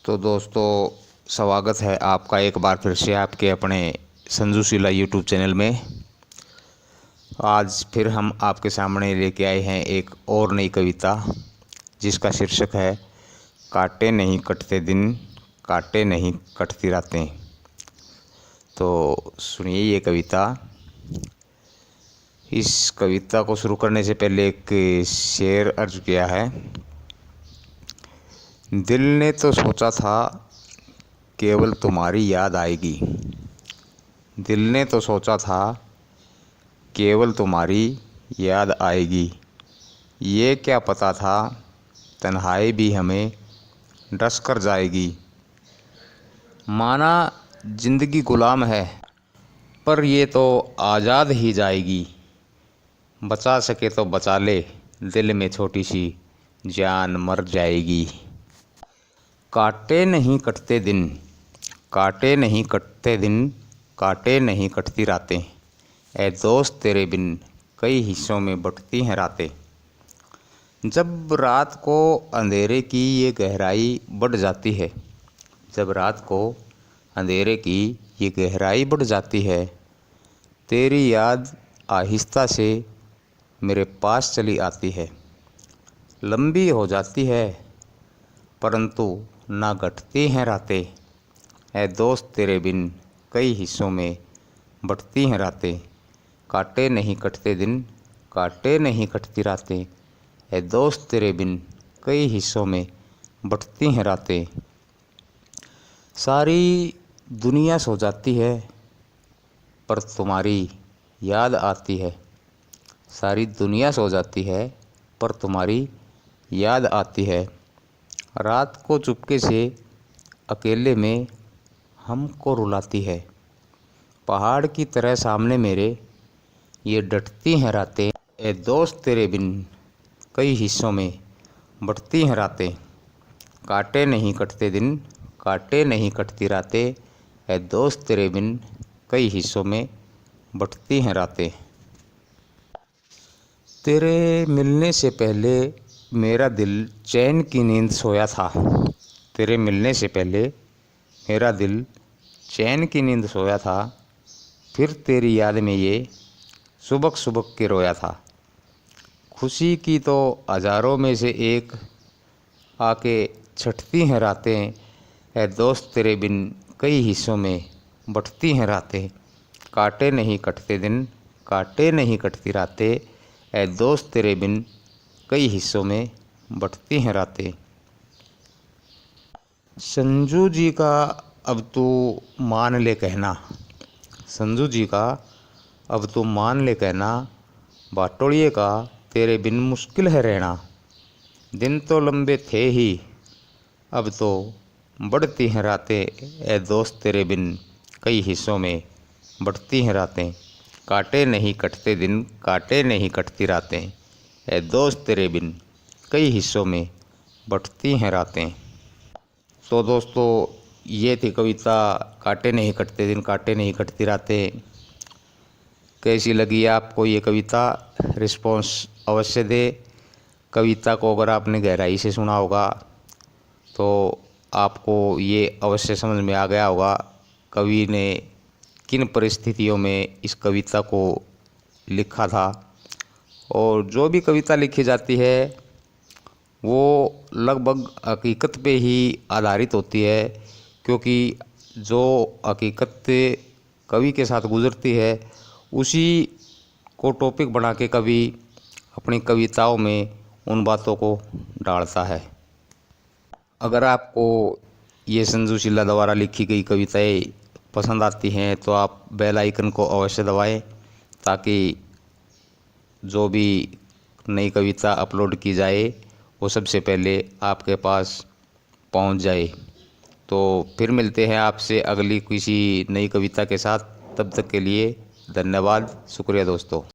तो दोस्तों, स्वागत है आपका एक बार फिर से आपके अपने संजू शीला यूट्यूब चैनल में। आज फिर हम आपके सामने लेके आए हैं एक और नई कविता, जिसका शीर्षक है काटे नहीं कटते दिन, काटे नहीं कटती रातें। तो सुनिए ये कविता। इस कविता को शुरू करने से पहले एक शेर अर्ज किया है। दिल ने तो सोचा था केवल तुम्हारी याद आएगी, दिल ने तो सोचा था केवल तुम्हारी याद आएगी। ये क्या पता था तन्हाई भी हमें डस कर जाएगी। माना जिंदगी गुलाम है पर ये तो आज़ाद ही जाएगी। बचा सके तो बचा ले, दिल में छोटी सी जान मर जाएगी। काटे नहीं कटते दिन, काटे नहीं कटते दिन, काटे नहीं कटती रातें। ए दोस्त तेरे बिन कई हिस्सों में बंटती हैं रातें। जब रात को अंधेरे की ये गहराई बढ़ जाती है, जब रात को अंधेरे की ये गहराई बढ़ जाती है, तेरी याद आहिस्ता से मेरे पास चली आती है। लंबी हो जाती है परंतु ना घटती हैं रातें। ए दोस्त तेरे बिन कई हिस्सों में बंटती हैं रातें। काटे नहीं कटते दिन, काटे नहीं कटती रातें। ए दोस्त तेरे बिन कई हिस्सों में बंटती हैं रातें। सारी दुनिया सो जाती है पर तुम्हारी याद आती है। सारी दुनिया सो जाती है पर तुम्हारी याद आती है। रात को चुपके से अकेले में हमको रुलाती है। पहाड़ की तरह सामने मेरे ये डटती हैं रातें। ए दोस्त तेरे बिन कई हिस्सों में बंटती हैं रातें। काटे नहीं कटते दिन, काटे नहीं कटती रातें। ए दोस्त तेरे बिन कई हिस्सों में बंटती हैं रातें। तेरे मिलने से पहले मेरा दिल चैन की नींद सोया था। तेरे मिलने से पहले मेरा दिल चैन की नींद सोया था। फिर तेरी याद में ये सुबक सुबक के रोया था। खुशी की तो हज़ारों में से एक आके छटती हैं रातें। है दोस्त तेरे बिन कई हिस्सों में बंटती हैं रातें। काटे नहीं कटते दिन, काटे नहीं कटती रातें। है दोस्त तेरे बिन कई हिस्सों में बंटती हैं रातें। संजू जी का अब तू मान ले कहना, संजू जी का अब तू मान ले कहना। बाटोड़िए का तेरे बिन मुश्किल है रहना। दिन तो लंबे थे ही अब तो बढ़ती हैं रातें। ए दोस्त तेरे बिन कई हिस्सों में बढ़ती हैं रातें। काटे नहीं कटते दिन, काटे नहीं कटती रातें। ए दोस्त तेरे बिन कई हिस्सों में बंटती हैं रातें। तो दोस्तों, ये थी कविता काटे नहीं कटते दिन, काटे नहीं कटती रातें। कैसी लगी आपको ये कविता? रिस्पॉन्स अवश्य दे। कविता को अगर आपने गहराई से सुना होगा तो आपको ये अवश्य समझ में आ गया होगा कवि ने किन परिस्थितियों में इस कविता को लिखा था। और जो भी कविता लिखी जाती है वो लगभग हकीकत पे ही आधारित होती है, क्योंकि जो हकीकत कवि के साथ गुजरती है उसी को टॉपिक बना के कवि अपनी कविताओं में उन बातों को डालता है। अगर आपको ये संजू शीला द्वारा लिखी गई कविताएं पसंद आती हैं तो आप बेल आइकन को अवश्य दबाएं, ताकि जो भी नई कविता अपलोड की जाए वो सबसे पहले आपके पास पहुंच जाए। तो फिर मिलते हैं आपसे अगली किसी नई कविता के साथ। तब तक के लिए धन्यवाद, शुक्रिया दोस्तों।